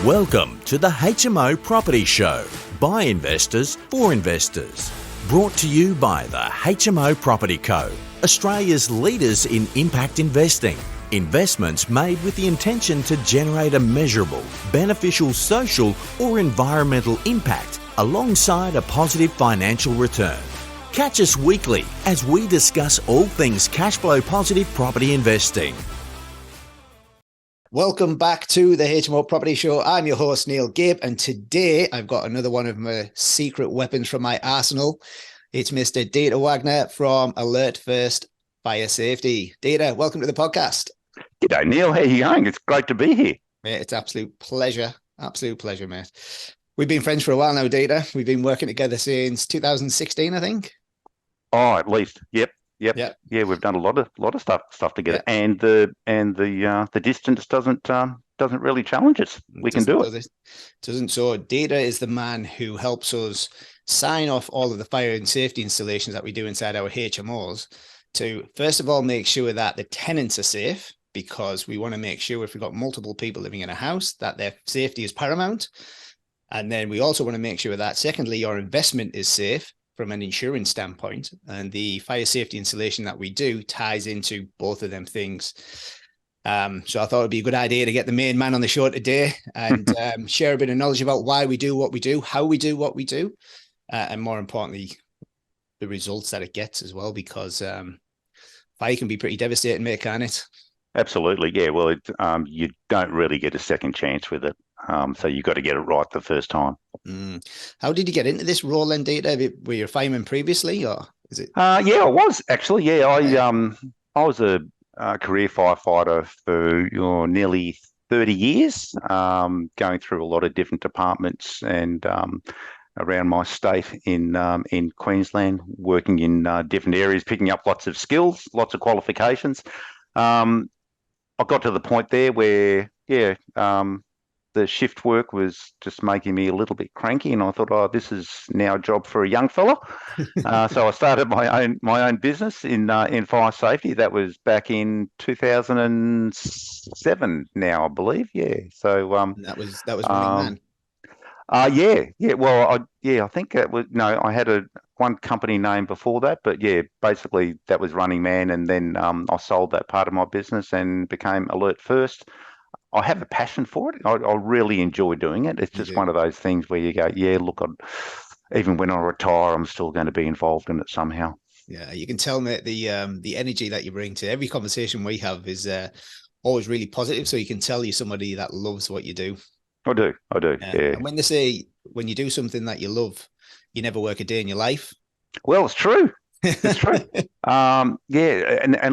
Welcome to the HMO Property Show, by investors for investors. Brought to you by the HMO Property Co, Australia's leaders in impact investing. Investments made with the intention to generate a measurable, beneficial social or environmental impact alongside a positive financial return. Catch us weekly as we discuss all things cash flow positive property investing. Welcome back to the HMO Property Show. I'm your host, Neil Gabe, and today I've got another one of my secret weapons from my arsenal. It's Mr. Dieter Wagner from Alert First Fire Safety. Dieter, welcome to the podcast. G'day, Neil. How are you going? It's great to be here. Mate, it's absolute pleasure, mate. We've been friends for a while now, Dieter. We've been working together since 2016, I think. Oh, at least. Yep. Yeah, we've done a lot of stuff together, and the distance doesn't really challenge us. We can do it. Doesn't. So Dieter is the man who helps us sign off all of the fire and safety installations that we do inside our HMOs to, first of all, make sure that the tenants are safe, because we want to make sure if we've got multiple people living in a house that their safety is paramount. And then we also want to make sure that, secondly, your investment is safe from an insurance standpoint, and the fire safety installation that we do ties into both of them things. So I thought it'd be a good idea to get the main man on the show today and share a bit of knowledge about why we do what we do, how we do what we do, and more importantly, the results that it gets as well, because fire can be pretty devastating, mate, can't it? Absolutely, yeah. Well, you don't really get a second chance with it. So you've got to get it right the first time. How did you get into this role then, Dieter? Were you a fireman previously, or is it? Yeah, I was actually. Yeah, I was a career firefighter for nearly 30 years, going through a lot of different departments and around my state in Queensland, working in different areas, picking up lots of skills, lots of qualifications. I got to the point there where, the shift work was just making me a little bit cranky, and I thought, this is now a job for a young fella. So I started my own business in fire safety. That was back in 2007 now, I believe. Yeah. So that was Running Man. Yeah. Well, I think it was I had one company name before that, but yeah, basically that was Running Man, and then I sold that part of my business and became Alert First. I have a passion for it. I really enjoy doing it. It's just one of those things where you go, look, even when I retire, I'm still going to be involved in it somehow. Yeah, you can tell, mate, the energy that you bring to every conversation we have is always really positive. So you can tell you're somebody that loves what you do. I do. Yeah. And when they say, when you do something that you love, you never work a day in your life. Well, it's true. It's true. And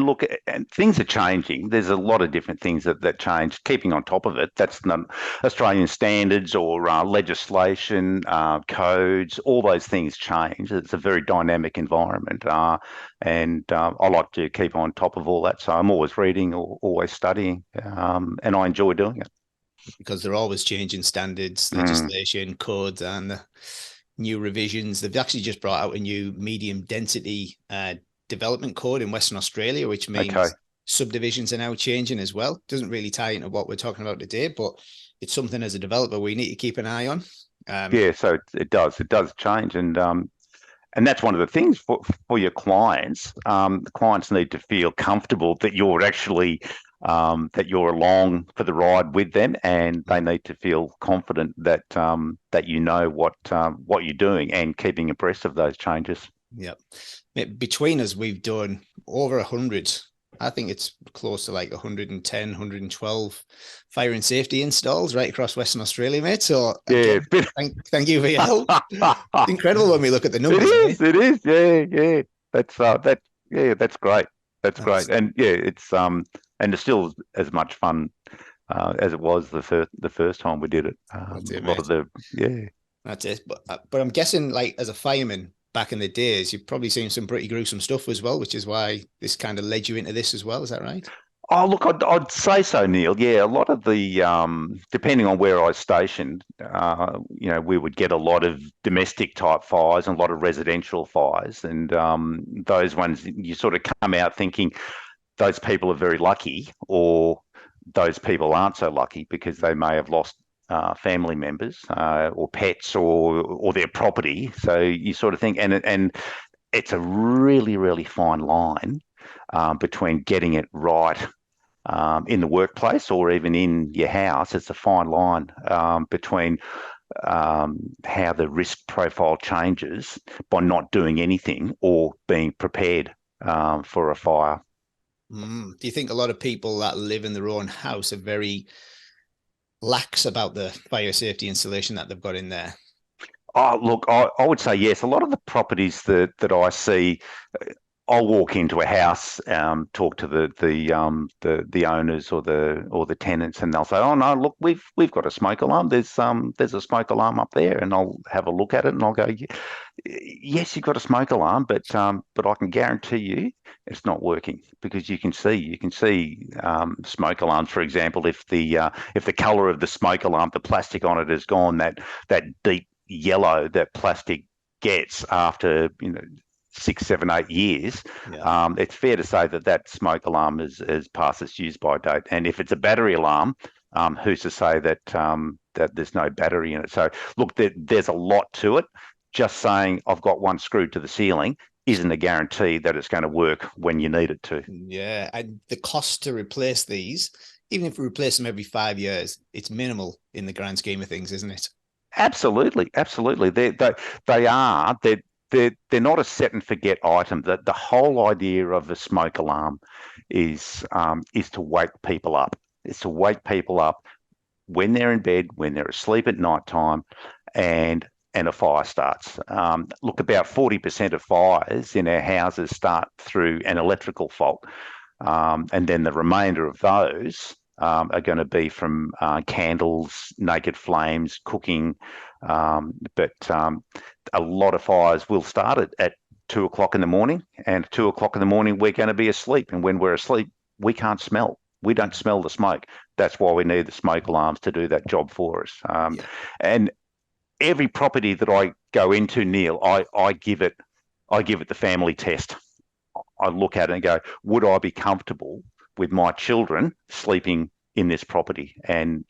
look, and things are changing. There's a lot of different things that change. Keeping on top of it, that's not Australian standards or legislation, codes. All those things change. It's a very dynamic environment, and I like to keep on top of all that. So I'm always reading or always studying, and I enjoy doing it. Because they're always changing standards, legislation, codes, and new revisions. They've actually just brought out a new medium density development code in Western Australia, which means subdivisions are now changing as well. Doesn't really tie into what we're talking about today, but it's something as a developer we need to keep an eye on. So it does change, and that's one of the things for your clients. The clients need to feel comfortable that you're actually that you're along for the ride with them, and they need to feel confident that that you know what you're doing and keeping abreast of those changes. Yep. Between us, we've done over 100. I think it's close to like 110, 112 fire and safety installs right across Western Australia, mate. So again, thank you for your help. It's incredible when we look at the numbers. It is. Yeah. That's great. That's great. And it's and it's still as much fun as it was the first time we did it. That's it. But I'm guessing, like, as a fireman back in the days, you've probably seen some pretty gruesome stuff as well, which is why this kind of led you into this as well. Is that right? Oh, look, I'd say so, Neil. Yeah, a lot of the, depending on where I was stationed, we would get a lot of domestic type fires and a lot of residential fires. And those ones, you sort of come out thinking those people are very lucky, or those people aren't so lucky because they may have lost family members or pets or their property. So you sort of think, and it's a really, really fine line between getting it right in the workplace or even in your house. It's a fine line between how the risk profile changes by not doing anything or being prepared for a fire. Do you think a lot of people that live in their own house are very lax about the fire safety installation that they've got in there? Oh, look, I would say yes. A lot of the properties that I see, I'll walk into a house, talk to the owners or the tenants, and they'll say, "Oh no, look, we've got a smoke alarm. There's a smoke alarm up there," and I'll have a look at it and I'll go, "Yes, you've got a smoke alarm, but I can guarantee you it's not working because you can see smoke alarms, for example, if the colour of the smoke alarm, the plastic on it has gone that deep yellow that plastic gets after 6, 7, 8 years, it's fair to say that smoke alarm is past its use by date. And if it's a battery alarm, who's to say that there's no battery in it? So look, there's a lot to it. Just saying I've got one screwed to the ceiling isn't a guarantee that it's going to work when you need it to. Yeah, and the cost to replace these, even if we replace them every 5 years, it's minimal in the grand scheme of things, isn't it? Absolutely. They are. They're not a set and forget item. That the whole idea of a smoke alarm is to wake people up. It's to wake people up when they're in bed, when they're asleep at night time, and a fire starts. Look, about 40% of fires in our houses start through an electrical fault, and then the remainder of those are going to be from candles, naked flames, cooking. But a lot of fires will start at 2 o'clock in the morning, and at 2 o'clock in the morning, we're going to be asleep. And when we're asleep, we can't smell. We don't smell the smoke. That's why we need the smoke alarms to do that job for us. And every property that I go into, Neil, I give it the family test. I look at it and go, would I be comfortable with my children sleeping in this property? And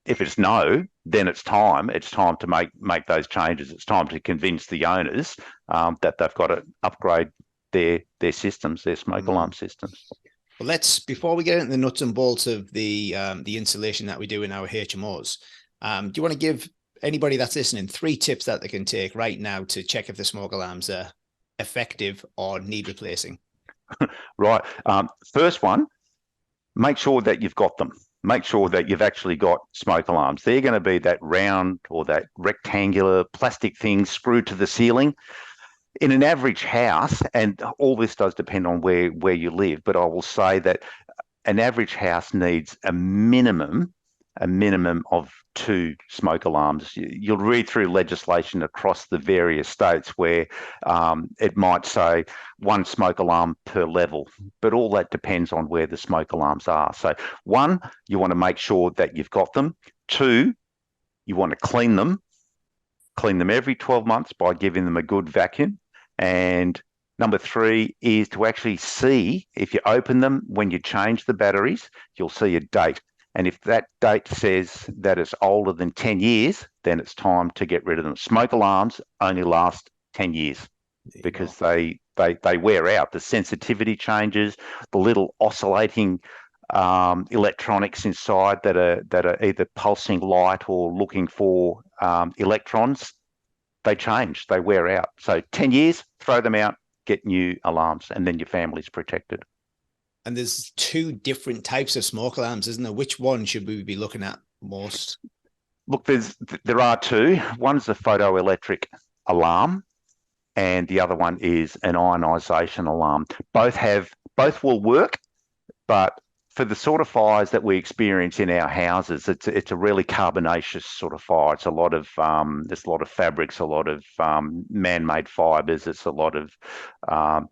if it's no, then it's time to make those changes. It's time to convince the owners that they've got to upgrade their systems, their smoke alarm systems. Well, before we get into the nuts and bolts of the installation that we do in our HMOs, do you want to give anybody that's listening 3 tips that they can take right now to check if the smoke alarms are effective or need replacing? Right. First one, make sure that you've got them. Make sure that you've actually got smoke alarms. They're going to be that round or that rectangular plastic thing screwed to the ceiling. In an average house, and all this does depend on where you live, but I will say that an average house needs a minimum of 2 smoke alarms. You'll read through legislation across the various states where it might say 1 smoke alarm per level, but all that depends on where the smoke alarms are. So 1, you want to make sure that you've got them. 2, you want to clean them every 12 months by giving them a good vacuum. And number 3 is to actually see, if you open them, when you change the batteries, you'll see a date. And if that date says that it's older than 10 years, then it's time to get rid of them. Smoke alarms only last 10 years because they wear out. The sensitivity changes, the little oscillating electronics inside that are either pulsing light or looking for electrons, they change, they wear out. So 10 years, throw them out, get new alarms, and then your family's protected. And there's 2 different types of smoke alarms, isn't there? Which one should we be looking at most? Look, there are 2. One's a photoelectric alarm, and the other one is an ionisation alarm. Both will work, but for the sort of fires that we experience in our houses, it's a really carbonaceous sort of fire. It's there's a lot of fabrics, a lot of man-made fibres. It's a lot of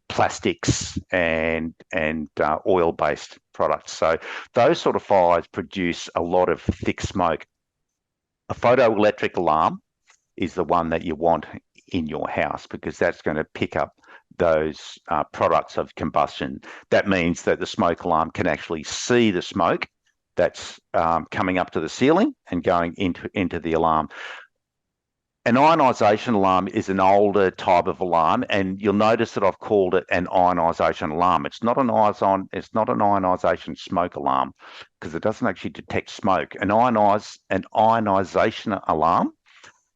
plastics and oil-based products. So those sort of fires produce a lot of thick smoke. A photoelectric alarm is the one that you want in your house because that's going to pick up those products of combustion. That means that the smoke alarm can actually see the smoke that's coming up to the ceiling and going into the alarm. An ionisation alarm is an older type of alarm, and you'll notice that I've called it an ionisation alarm. It's not an ionisation smoke alarm, because it doesn't actually detect smoke. An ionisation alarm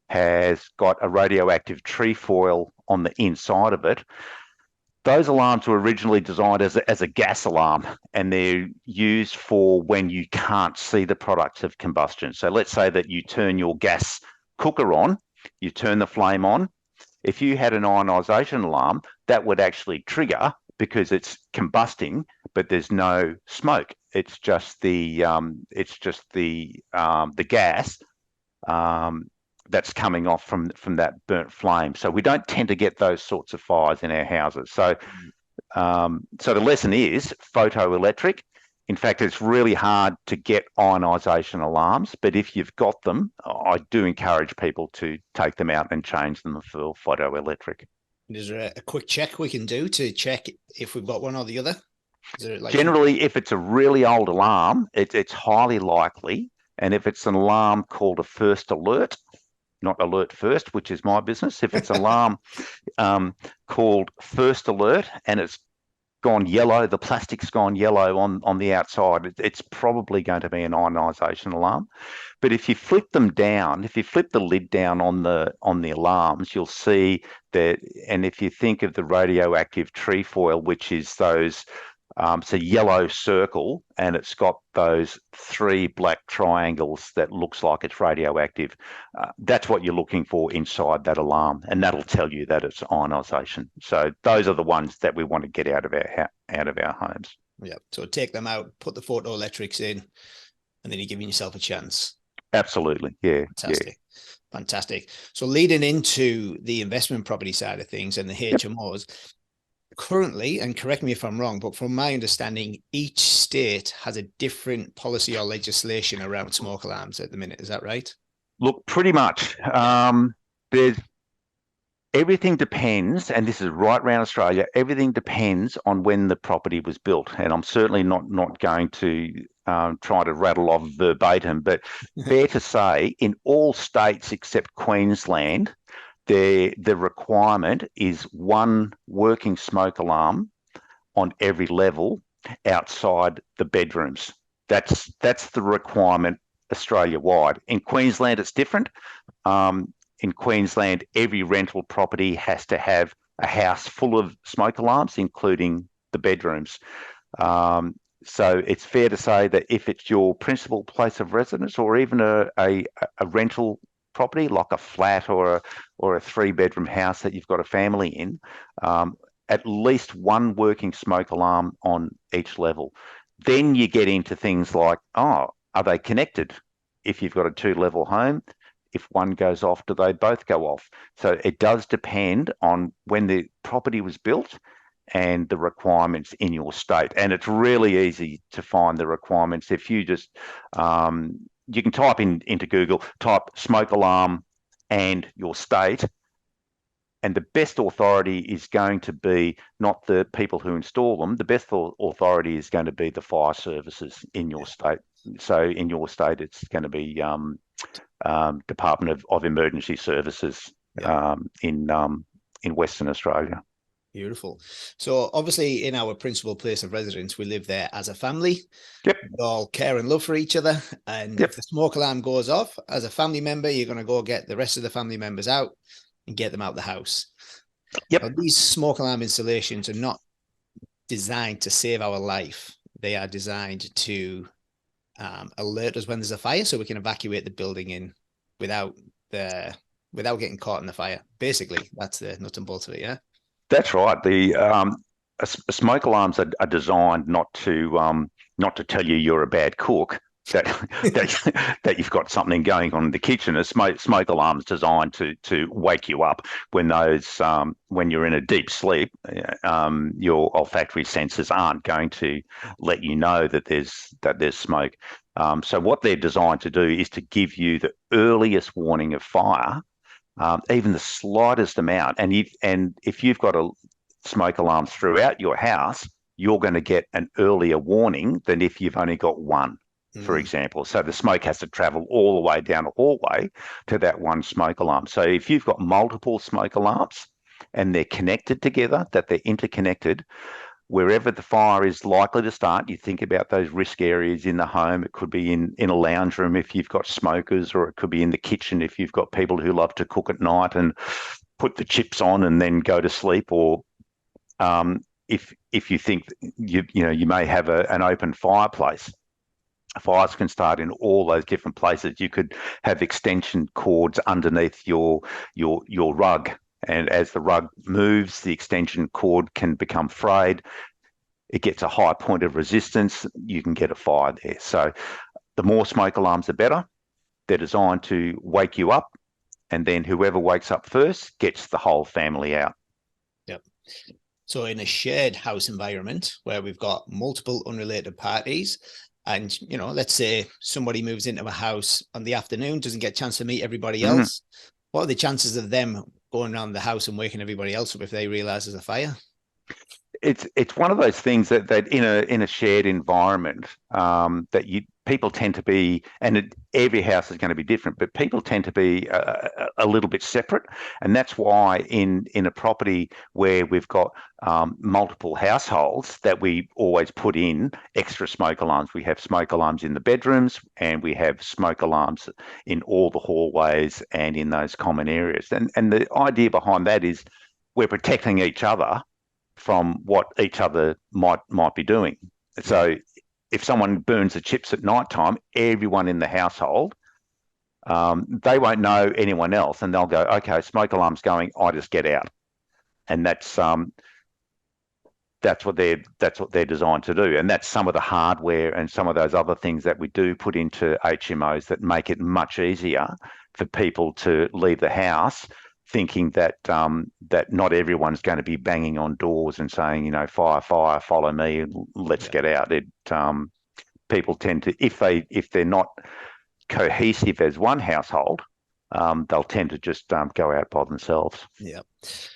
has got a radioactive trefoil on the inside of it. Those alarms were originally designed as a gas alarm, and they're used for when you can't see the products of combustion. So let's say that you turn your gas cooker on, you turn the flame on. If you had an ionisation alarm, that would actually trigger because it's combusting, but there's no smoke. It's just the gas that's coming off from that burnt flame. So we don't tend to get those sorts of fires in our houses. So so the lesson is photoelectric. In fact, it's really hard to get ionisation alarms, but if you've got them, I do encourage people to take them out and change them for photoelectric. Is there a quick check we can do to check if we've got one or the other? Generally, if it's a really old alarm, it's highly likely. And if it's an alarm called a first alert, not alert first, which is my business, if it's an alarm called first alert and it's gone yellow, the plastic's gone yellow on the outside, it's probably going to be an ionisation alarm. But if you flip them down, if you flip the lid down on the alarms, you'll see that, and if you think of the radioactive trefoil, which is those, it's a yellow circle and it's got those 3 black triangles that looks like it's radioactive. That's what you're looking for inside that alarm, and that'll tell you that it's ionisation. So those are the ones that we want to get out of our homes. Yeah. So take them out, put the photoelectrics in, and then you're giving yourself a chance. Absolutely. Yeah. Fantastic. Yeah. Fantastic. So leading into the investment property side of things and the HMOs, currently, and correct me if I'm wrong, but from my understanding, each state has a different policy or legislation around smoke alarms at the minute. Is that right? Look, pretty much. Everything depends, and this is right around Australia, everything depends on when the property was built. And I'm certainly not going to try to rattle off verbatim, but fair to say in all states except Queensland, the requirement is 1 working smoke alarm on every level outside the bedrooms. That's the requirement Australia-wide. In Queensland, it's different. In Queensland, every rental property has to have a house full of smoke alarms, including the bedrooms. So it's fair to say that if it's your principal place of residence, or even a rental property like a flat or a 3-bedroom house that you've got a family in, at least 1 working smoke alarm on each level. Then you get into things like, are they connected? If you've got a 2-level home, if one goes off, do they both go off? So it does depend on when the property was built and the requirements in your state. And it's really easy to find the requirements. If you just, you can type into Google, type smoke alarm and your state, and the best authority is going to be not the people who install them. The best authority is going to be the fire services in your state. So in your state, it's going to be Department of Emergency Services in Western Australia. Beautiful. So obviously in our principal place of residence, we live there as a family. Yep. We all care and love for each other. And if the smoke alarm goes off, as a family member, you're going to go get the rest of the family members out and get them out of the house. Yep. Now, these smoke alarm installations are not designed to save our life. They are designed to alert us when there's a fire, so we can evacuate the building in without getting caught in the fire. Basically, that's the nuts and bolts of it. Yeah. That's right. The smoke alarms are designed not to tell you you're a bad cook, that you've got something going on in the kitchen. A smoke alarm is designed to wake you up when you're in a deep sleep. Your olfactory senses aren't going to let you know that there's smoke. So what they're designed to do is to give you the earliest warning of fire. Even the slightest amount, and if you've got a smoke alarm throughout your house, you're going to get an earlier warning than if you've only got one. for example. So the smoke has to travel all the way down the hallway to that one smoke alarm. So if you've got multiple smoke alarms and they're connected together, that they're interconnected, wherever the fire is likely to start, you think about those risk areas in the home. It could be in a lounge room if you've got smokers, or it could be in the kitchen if you've got people who love to cook at night and put the chips on and then go to sleep, or if you think you may have an open fireplace. Fires can start in all those different places. You could have extension cords underneath your rug, and as the rug moves, the extension cord can become frayed. It gets a high point of resistance. You can get a fire there. So the more smoke alarms, the better. They're designed to wake you up, and then whoever wakes up first gets the whole family out. Yep. So in a shared house environment where we've got multiple unrelated parties, and, let's say somebody moves into a house on the afternoon, doesn't get a chance to meet everybody else. What are the chances of them going around the house and waking everybody else up if they realize there's a fire? It's one of those things that in a shared environment, that people tend to be, and every house is going to be different, but people tend to be a little bit separate, and that's why in a property where we've got multiple households, that we always put in extra smoke alarms. We have smoke alarms in the bedrooms, and we have smoke alarms in all the hallways and in those common areas. And the idea behind that is we're protecting each other from what each other might be doing. So if someone burns the chips at night time, everyone in the household, they won't know anyone else, and they'll go, okay, smoke alarm's going, I just get out. And that's what they're designed to do. And that's some of the hardware and some of those other things that we do put into HMOs that make it much easier for people to leave the house thinking that not everyone's going to be banging on doors and saying, fire, follow me, let's get out. People tend to, if they're not cohesive as one household, they'll tend to just go out by themselves. Yeah.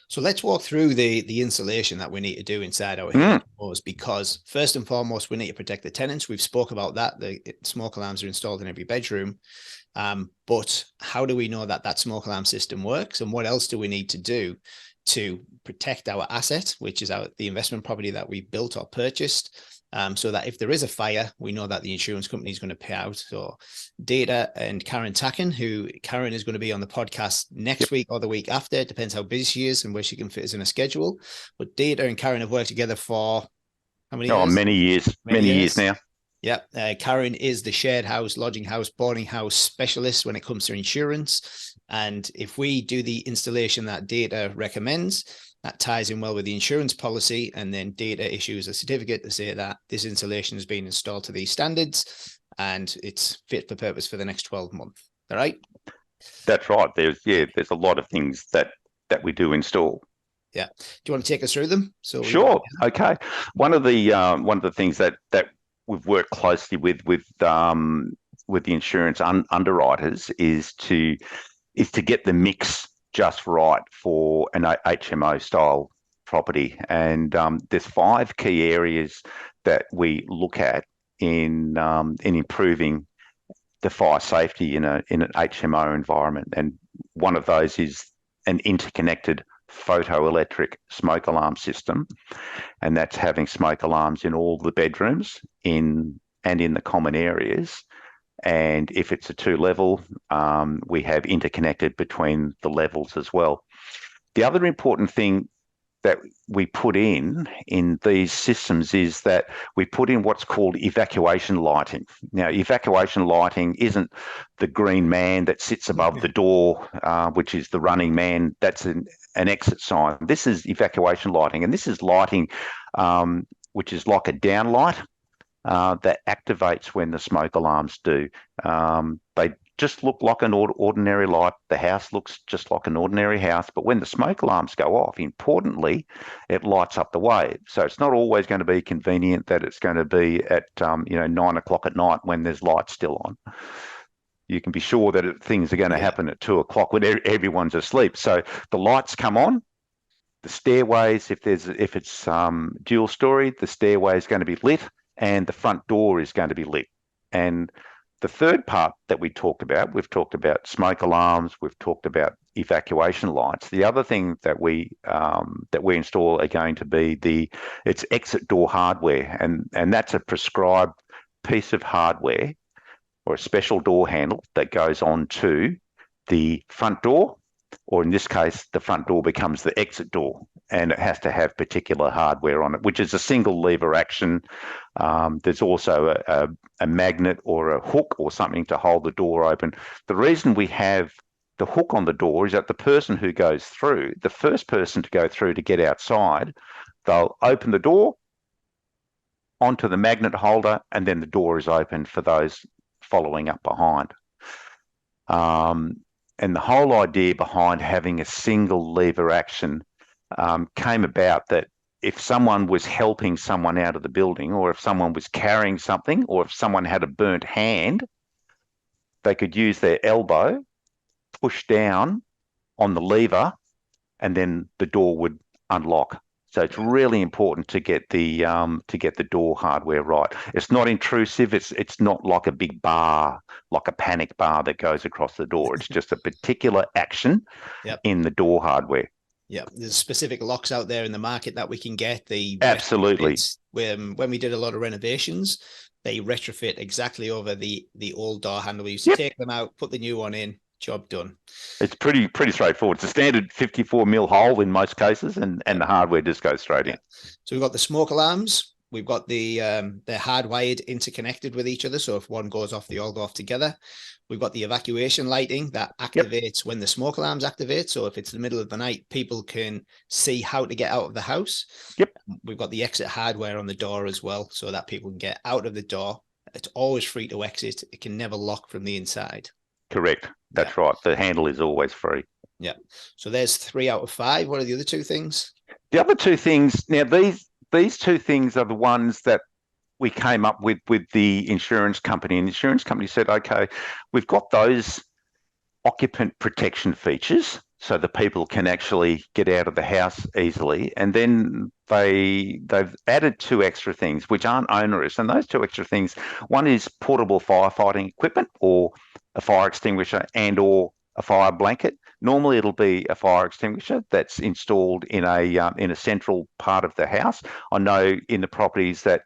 So let's walk through the insulation that we need to do inside our HMOs, because first and foremost, we need to protect the tenants. We've spoke about that. The smoke alarms are installed in every bedroom. But how do we know that smoke alarm system works, and what else do we need to do to protect our asset, which is the investment property that we built or purchased, so that if there is a fire, we know that the insurance company is going to pay out. So Dieter and Karen Tacken, Karen is going to be on the podcast next week or the week after. It depends how busy she is and where she can fit us in a schedule. But Dieter and Karen have worked together for how many years? Oh, many years now. Yeah, Karen is the shared house, lodging house, boarding house specialist when it comes to insurance. And if we do the installation that Dieter recommends, that ties in well with the insurance policy, and then Dieter issues a certificate to say that this installation has been installed to these standards and it's fit for purpose for the next 12 months. All right? That's right. There's a lot of things that we do install. Yeah. Do you want to take us through them? Sure. Okay. One of the things that we've worked closely with the insurance underwriters is to get the mix just right for an HMO style property. And there's 5 key areas that we look at in improving the fire safety in an HMO environment. And one of those is an interconnected photoelectric smoke alarm system, and that's having smoke alarms in all the bedrooms in the common areas. And if it's a 2-level, we have interconnected between the levels as well. The other important thing that we put in these systems is that we put in what's called evacuation lighting. Now, evacuation lighting isn't the green man that sits above the door, which is the running man. That's an exit sign. This is evacuation lighting, and this is lighting which is like a down light that activates when the smoke alarms do. They just look like an ordinary light. The house looks just like an ordinary house, but when the smoke alarms go off, importantly, it lights up the way. So it's not always going to be convenient that it's going to be at 9 o'clock at night when there's lights still on. You can be sure that things are going to happen at 2 o'clock when everyone's asleep. So the lights come on. The stairways, if it's dual story, the stairway is going to be lit, and the front door is going to be lit. And the third part that we've talked about smoke alarms, we've talked about evacuation lights. The other thing that we install are going to be it's exit door hardware, and that's a prescribed piece of hardware or a special door handle that goes on to the front door, or in this case, the front door becomes the exit door, and it has to have particular hardware on it, which is a single lever action. There's also a magnet or a hook or something to hold the door open. The reason we have the hook on the door is that the person who goes through, the first person to go through to get outside, they'll open the door onto the magnet holder, and then the door is open for those following up behind. And the whole idea behind having a single lever action came about that if someone was helping someone out of the building, or if someone was carrying something, or if someone had a burnt hand, they could use their elbow, push down on the lever, and then the door would unlock. So it's really important to get the door hardware right. It's not intrusive. It's not like a big bar, like a panic bar that goes across the door. It's just a particular action in the door hardware. Yeah, there's specific locks out there in the market that we can get. Absolutely. When we did a lot of renovations, they retrofit exactly over the old door handle. We used to take them out, put the new one in, job done. It's pretty straightforward. It's a standard 54 mil hole in most cases, and the hardware just goes straight in. So we've got the smoke alarms. We've got they're hardwired, interconnected with each other. So if one goes off, they all go off together. We've got the evacuation lighting that activates when the smoke alarms activate. So if it's the middle of the night, people can see how to get out of the house. We've got the exit hardware on the door as well, so that people can get out of the door. It's always free to exit. It can never lock from the inside. Correct. That's right. The handle is always free. Yeah. So there's 3 out of 5. What are the other 2 things? The other 2 things, now these 2 things are the ones that we came up with the insurance company, and the insurance company said, okay, we've got those occupant protection features so that people can actually get out of the house easily. And then they've added 2 extra things which aren't onerous. And those 2 extra things, one is portable firefighting equipment, or a fire extinguisher and or a fire blanket. Normally it'll be a fire extinguisher that's installed in a central part of the house. I know in the properties that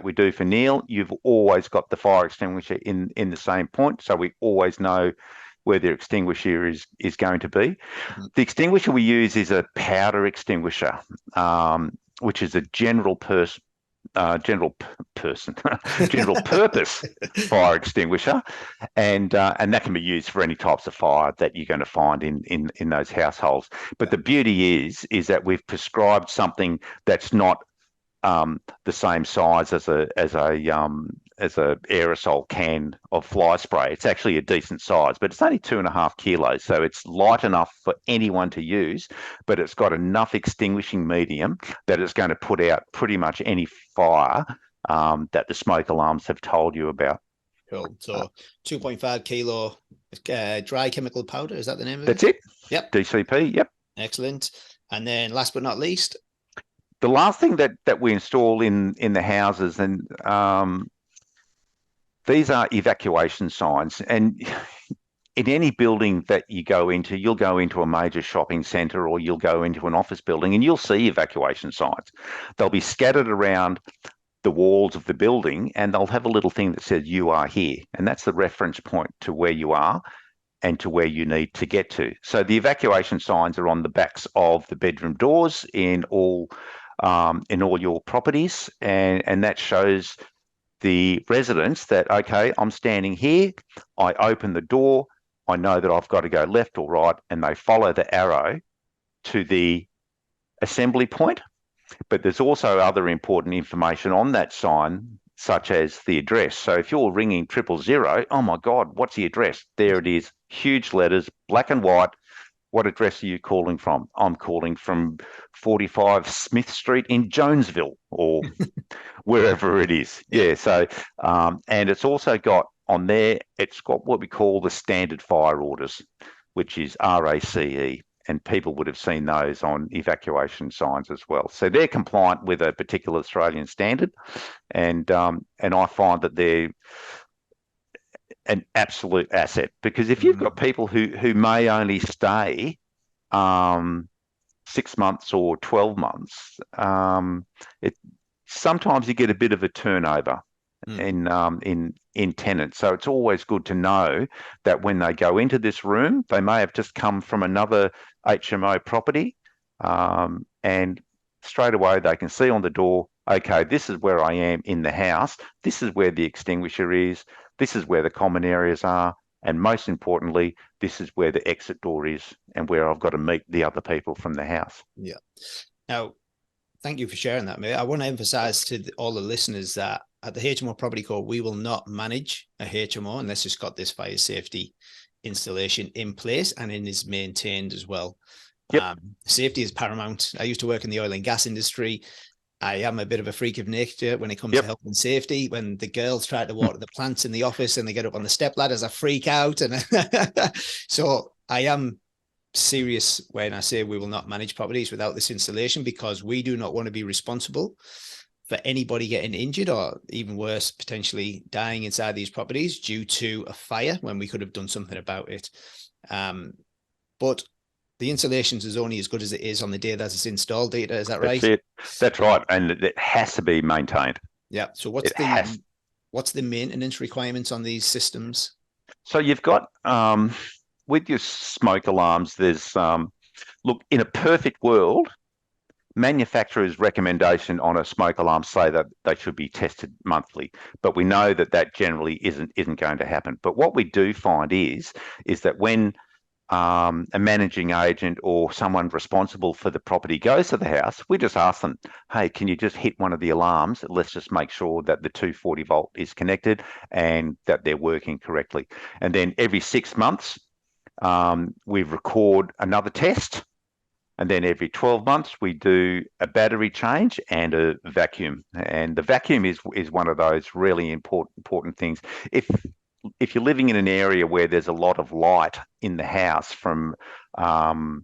we do for Neil, you've always got the fire extinguisher in the same point, so we always know where the extinguisher is going to be. The extinguisher we use is a powder extinguisher, which is a general purpose fire extinguisher, and that can be used for any types of fire that you're going to find in those households. But the beauty is that we've prescribed something that's not the same size as a aerosol can of fly spray. It's actually a decent size, but it's only 2.5 kilos, so it's light enough for anyone to use, but it's got enough extinguishing medium that it's going to put out pretty much any fire that the smoke alarms have told you about. Cool. So 2.5 kilo dry chemical powder, is that the name of it? That's it. Yep. DCP. Yep. Excellent. And then last but not least, the last thing that we install in the houses, and these are evacuation signs. And in any building that you go into, you'll go into a major shopping centre, or you'll go into an office building, and you'll see evacuation signs. They'll be scattered around the walls of the building, and they'll have a little thing that says "you are here," and that's the reference point to where you are and to where you need to get to. So the evacuation signs are on the backs of the bedroom doors in all your properties, and that shows the residents that, okay, I'm standing here, I open the door, I know that I've got to go left or right, and they follow the arrow to the assembly point. But there's also other important information on that sign, such as the address. So if you're ringing 000, oh my God, what's the address? There it is, huge letters, black and white. What address are you calling from? I'm calling from 45 Smith Street in Jonesville, or wherever it is. Yeah. So, and it's also got on there, it's got what we call the standard fire orders, which is RACE, and people would have seen those on evacuation signs as well. So they're compliant with a particular Australian standard, and I find that an absolute asset, because if you've got people who may only stay 6 months or 12 months, it sometimes you get a bit of a turnover in tenants. So it's always good to know that when they go into this room, they may have just come from another HMO property, and straight away they can see on the door, okay, this is where I am in the house. This is where the extinguisher is. This is where the common areas are. And most importantly, this is where the exit door is and where I've got to meet the other people from the house. Yeah. Now, thank you for sharing that, mate. I want to emphasize to all the listeners that at the HMO Property Co, we will not manage a HMO unless it's got this fire safety installation in place and it is maintained as well. Yep. Safety is paramount. I used to work in the oil and gas industry. I am a bit of a freak of nature when it comes to health and safety. When the girls try to water the plants in the office and they get up on the step ladders, I freak out. And so I am serious when I say we will not manage properties without this installation, because we do not want to be responsible for anybody getting injured or even worse, potentially dying inside these properties due to a fire when we could have done something about it. But the installations is only as good as it is on the day that it's installed, Dieter. Is that right? That's it. That's right. And it has to be maintained. Yeah. So what's the maintenance requirements on these systems? So you've got, with your smoke alarms, there's, look, in a perfect world, manufacturer's recommendation on a smoke alarm say that they should be tested monthly, but we know that that generally isn't going to happen. But what we do find is that when a managing agent or someone responsible for the property goes to the house, we just ask them, hey, can you just hit one of the alarms? Let's just make sure that the 240 volt is connected and that they're working correctly. And then every 6 months, we record another test. And then every 12 months, we do a battery change and a vacuum. And the vacuum is one of those really important things. If you're living in an area where there's a lot of light in the house from outside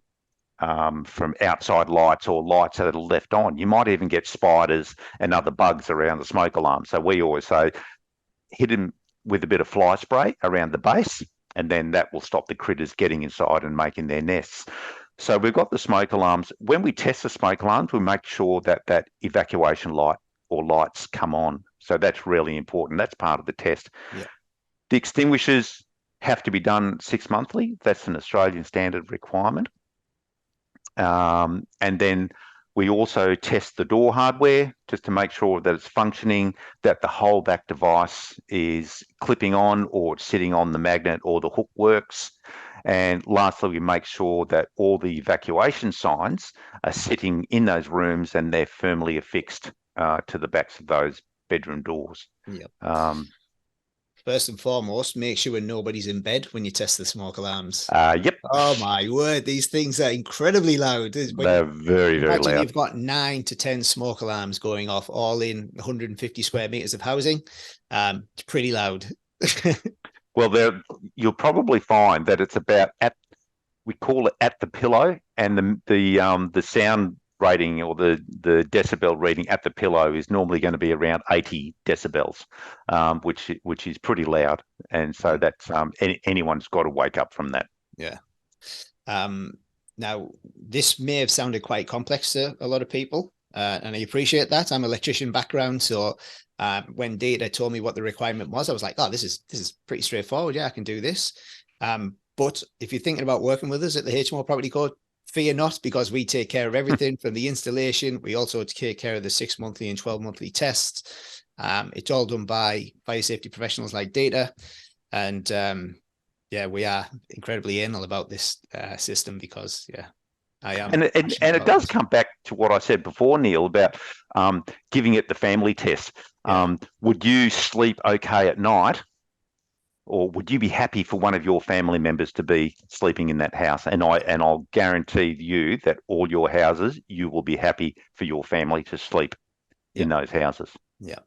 lights or lights that are left on, you might even get spiders and other bugs around the smoke alarm. So we always say, hit them with a bit of fly spray around the base, and then that will stop the critters getting inside and making their nests. So we've got the smoke alarms. When we test the smoke alarms, we make sure that that evacuation light or lights come on. So that's really important. That's part of the test. Yeah. The extinguishers have to be done 6 monthly. That's an Australian standard requirement. And then we also test the door hardware just to make sure that it's functioning, that the holdback device is clipping on or it's sitting on the magnet or the hook works. And lastly, we make sure that all the evacuation signs are sitting in those rooms and they're firmly affixed to the backs of those bedroom doors. Yep. First and foremost, make sure nobody's in bed when you test the smoke alarms. Yep. Oh my word, these things are incredibly loud. They're very, very loud. You've got 9 to 10 smoke alarms going off, all in 150 square meters of housing. It's pretty loud. Well, you'll probably find that it's about we call it at the pillow, and the sound rating or the decibel reading at the pillow is normally going to be around 80 decibels, which is pretty loud, and so that's anyone's got to wake up from that. Yeah. Now, this may have sounded quite complex to a lot of people, and I appreciate that. I'm an electrician background, so when Dieter told me what the requirement was, I was like, oh, this is pretty straightforward. Yeah, I can do this. But if you're thinking about working with us at the HMO Property Co, fear not, because we take care of everything from the installation. We also take care of the 6 monthly and 12 monthly tests. It's all done by fire safety professionals like Dieter. And we are incredibly anal about this system because, I am. And it does come back to what I said before, Neil, about giving it the family test. Yeah. Would you sleep okay at night? Or would you be happy for one of your family members to be sleeping in that house? And I'll guarantee you that all your houses, you will be happy for your family to sleep in those houses. Yeah.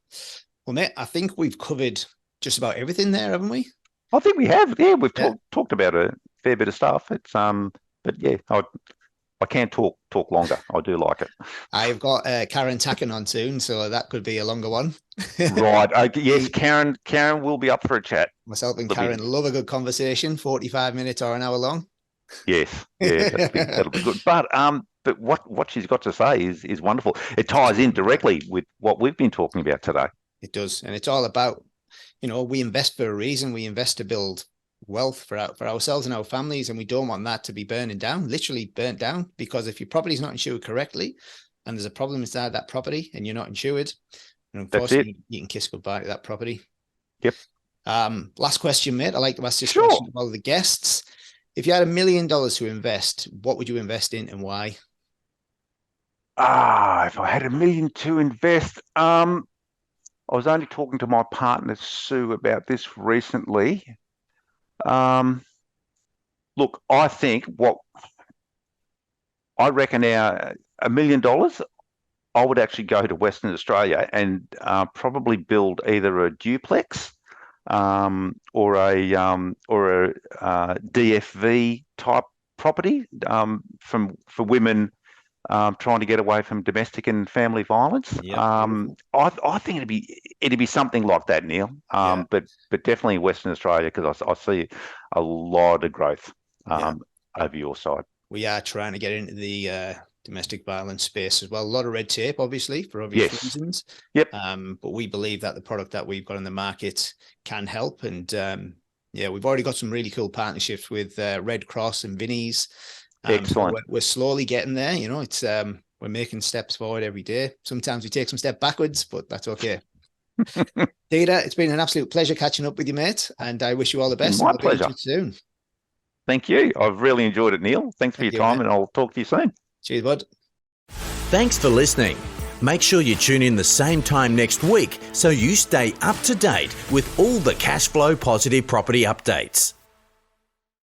Well, mate, I think we've covered just about everything there, haven't we? I think we have. Yeah, we've talked about a fair bit of stuff. It's but yeah, I can talk longer. I do like it. I've got Karen tacking on soon, so that could be a longer one. Right. Yes, Karen will be up for a chat. Myself and Karen love a good conversation, 45 minutes or an hour long. Yes, yeah, that'll be good. But what she's got to say is wonderful. It ties in directly with what we've been talking about today. It does, and it's all about, we invest for a reason. We invest to build wealth for ourselves and our families, and we don't want that to be burning down, literally burnt down. Because if your property is not insured correctly, and there's a problem inside that property, and you're not insured, and unfortunately, you can kiss goodbye to that property. Yep. Last question, mate. I like to ask this Sure. question to all the guests. If you had $1 million to invest, what would you invest in and why? If I had $1 million to invest, I was only talking to my partner Sue about this recently. Look, I think I reckon $1 million, I would actually go to Western Australia and probably build either a duplex or a DFV type property for women trying to get away from domestic and family violence. Yep, I think it'd be something like that, Neil. But definitely Western Australia, because I see a lot of growth over your side. We are trying to get into the domestic violence space as well. A lot of red tape, obviously, for obvious reasons. Yep. But we believe that the product that we've got in the market can help. And we've already got some really cool partnerships with Red Cross and Vinnie's. Excellent. So we're slowly getting there. It's we're making steps forward every day. Sometimes we take some step backwards, but that's okay. Dieter, it's been an absolute pleasure catching up with you, mate. And I wish you all the best. My pleasure. Soon. Thank you. I've really enjoyed it, Neil. Thanks for your time, mate. And I'll talk to you soon. Cheers, bud. Thanks for listening. Make sure you tune in the same time next week so you stay up to date with all the cash flow positive property updates.